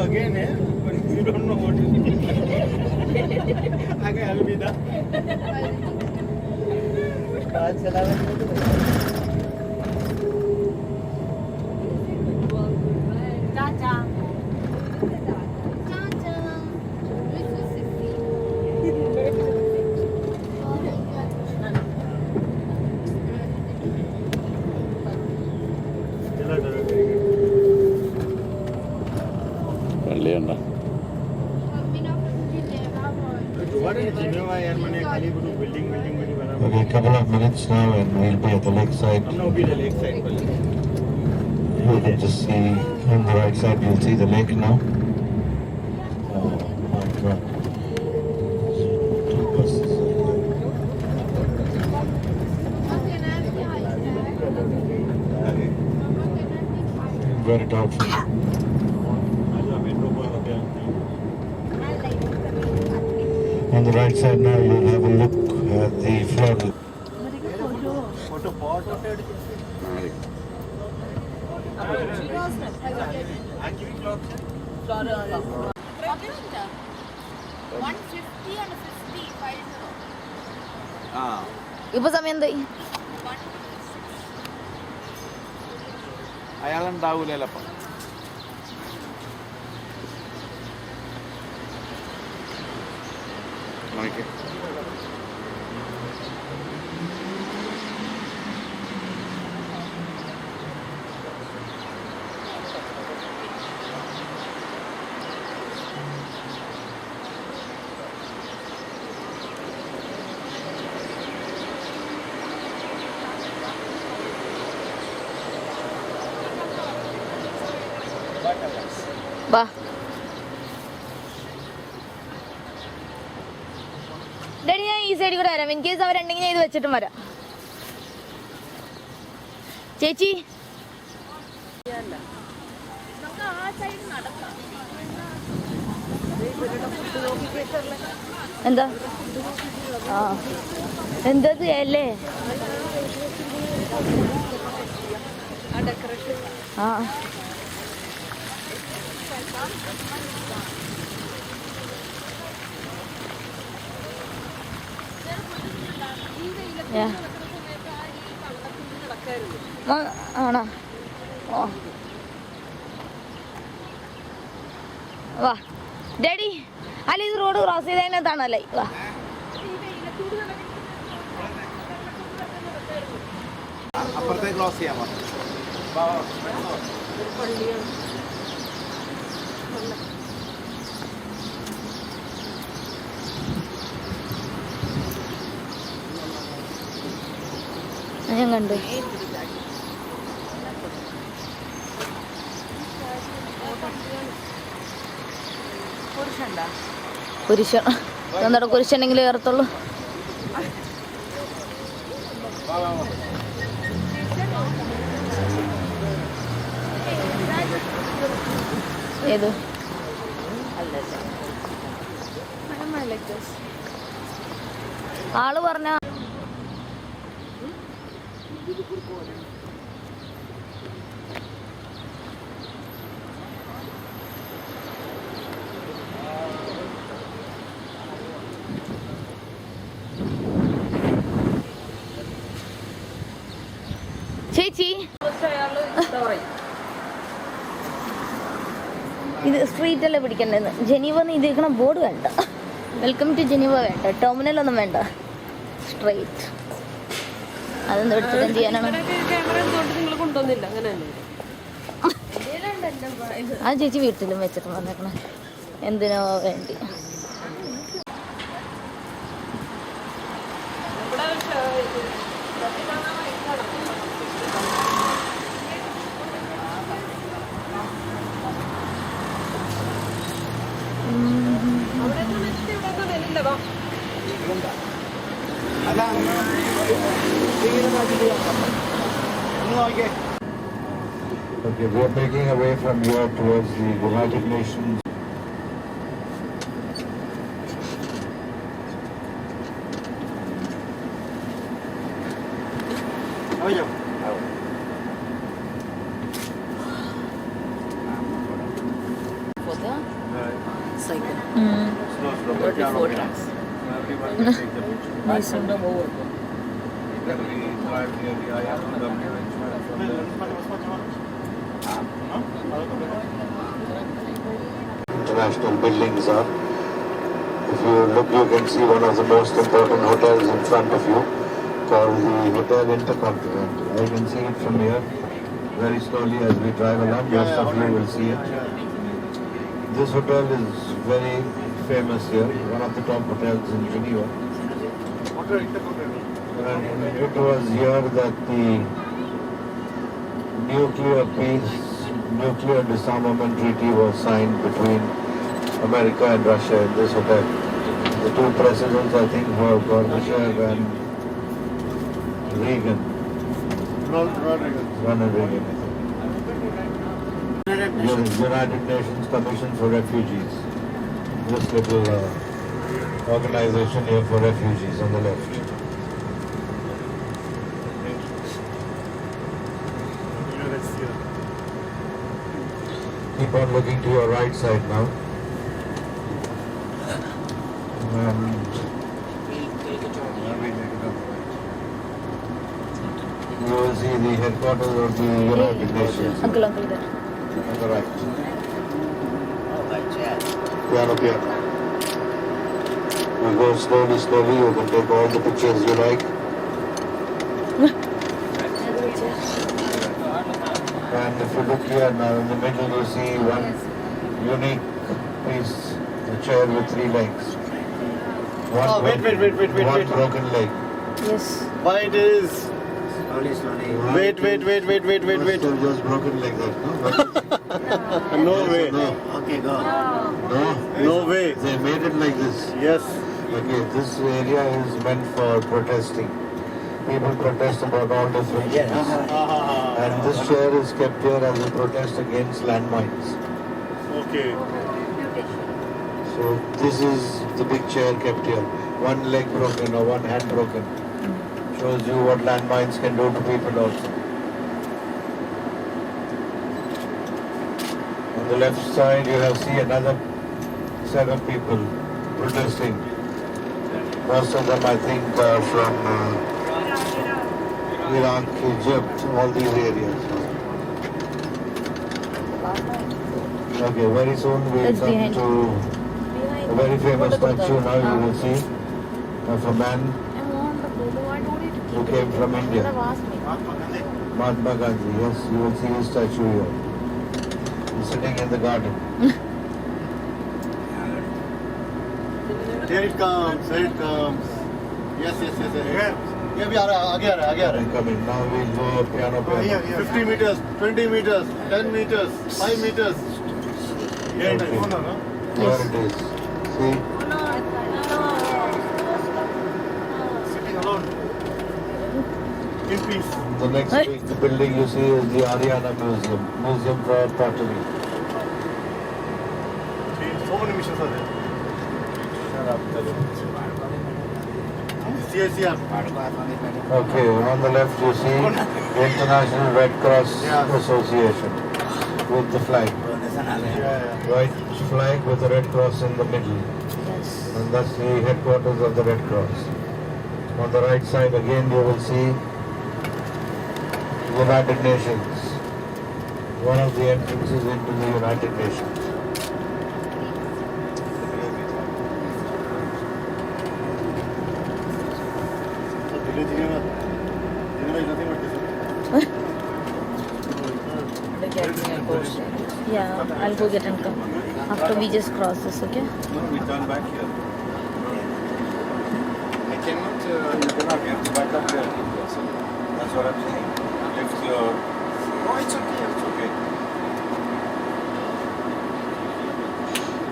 again, but you don't know what it is. Okay, Alvida. Okay, a couple of minutes now and we'll be at the lakeside. You can just see on the right side, you'll see the lake now. Oh my God. Two buses are here. Very doubtful. On the right side now, you'll have a look at the flood. ഇപ്പൊ സമയം എന്തായി? അയാളുണ്ടാവൂലല്ലോ. വാ. Daddy ഞാൻ ഈ സൈഡിൽ കൂടെ വരാം. In case അവരുണ്ടെങ്കിൽ ഞാൻ ഇത് വെച്ചിട്ടും വരാം. ചേച്ചി എന്താ? ആ എന്തത് അല്ലേ? ആ ആണോ? ഓ വാ ഡാഡി. അല്ല ഇത് റോഡ് ക്രോസ് ചെയ്തതിനകത്താണല്ലേ? വാ. അപ്പുറത്തേക്ക് ക്രോസ് ചെയ്യാമോ? ഞാൻ കണ്ടു. കുരിശ എന്താ കുരിശുണ്ടെങ്കിൽ കയറത്തുള്ളൂ. ഏത് ആള് പറഞ്ഞ ചേച്ചി ഇത് സ്ട്രീറ്റല്ലേ പിടിക്കണ്ടെന്ന്. ജനീവന്ന് ഇതിരിക്കണ ബോർഡ് വേണ്ട. വെൽക്കം ടു ജനീവ വേണ്ട. ടെർമിനലൊന്നും വേണ്ട. സ്ട്രൈറ്റ്. അതൊന്നും എടുത്തിട്ട് എന്ത് ചെയ്യാനാണ്? ആ ചേച്ചി വീട്ടിലും വെച്ചിട്ട് വന്നേക്കണേ. എന്തിനോ വേണ്ടി. Okay, we are making our way from here towards the United Nations. Foto? Nice. International buildings are. If you look, you can see one of the most important hotels in front of you, called the Hotel Intercontinental. I can see it from here. Very slowly as we drive along, most of you will see it. This hotel is very famous here, one of the top hotels in Geneva. And it was here that the nuclear disarmament treaty was signed between America and Russia in this hotel. The two presidents, I think, were Gorbachev and Reagan. Ronald Reagan, I think. United Nations Commission for Refugees. This little organization here for refugees on the left. Keep on looking to your right side now. And you will see the headquarters of the United Nations Uncle, there. on the right. Piano. You go slowly, you can take all the pictures you like. And if you look here now, in the middle you see one unique piece, a chair with 3 legs. One wait. broken leg. Yes. Why it is? Right. Wait. Still just broken like that, no? No way. No. Okay, go. No. No way. They made it like this. Yes. Okay, this area is meant for protesting. People protest about all different things. And this chair is kept here as a protest against landmines. Okay. So this is the big chair kept here. One leg broken or one hand broken. Shows you what landmines can do to people also. On the left side you have see another set of people protesting. Most of them I think are from Iraq, Egypt, all these areas. Okay, very soon we'll That's come behind. to a very famous statue now you will see of a man who came from India. Mahatma Gandhi, yes, you will see his statue here. He's sitting in the garden. Here it comes. Yes. ये भी आ रहा है, आगे आ रहा है. Coming. Now we'll go piano. 50 meters, 20 meters, 10 meters, 5 meters. Okay. There it is. See? Sitting alone. In peace. The next big building you see is the Ariana Museum for pottery. See, so many missions are there. CICR. Okay, on the left you see the International Red Cross Association with the flag. White flag with the Red Cross in the middle. Yes. And that's the headquarters of the Red Cross. On the right side again you will see United Nations. One of the entrances into the United Nations. Yeah, I'll go get and come. After we just cross this, okay? No, we turn back here. I cannot, you cannot get back up here. That's what I'm saying. Lift your... No, it's okay.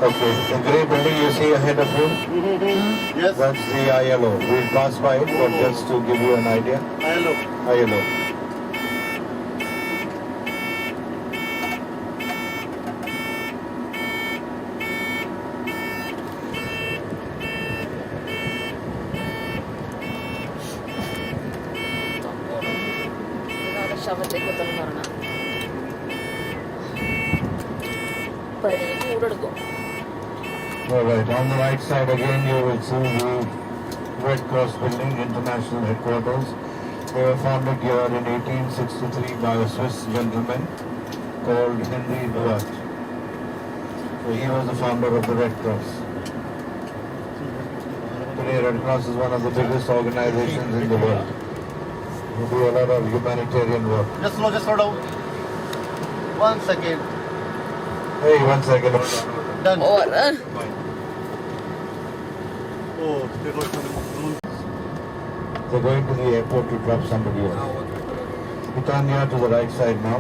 Okay, the grey building you see ahead of you, Yes. that's the ILO. We'll pass by it, but just to give you an idea. Hello. ILO. ശവത്തേക്ക് എത്തണം പറഞ്ഞ കൂടെടുക്കും Alright, on the right side again you will see the Red Cross building, international headquarters. They were founded here in 1863 by a Swiss gentleman called Henry Duat. So he was the founder of the Red Cross. Today Red Cross is one of the biggest organizations in the world. We do a lot of humanitarian work. Just slow down. 1 second. Hey, 1 second. Done. Or Oh, They're going to the airport to drop somebody else. We turn here to the right side now.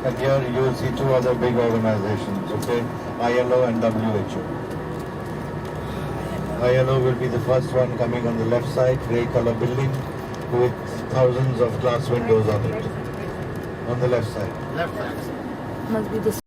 And here you will see two other big organizations, okay? ILO and WHO. ILO will be the first one coming on the left side, grey color building with thousands of glass windows on it. On the left side. left side. must be this.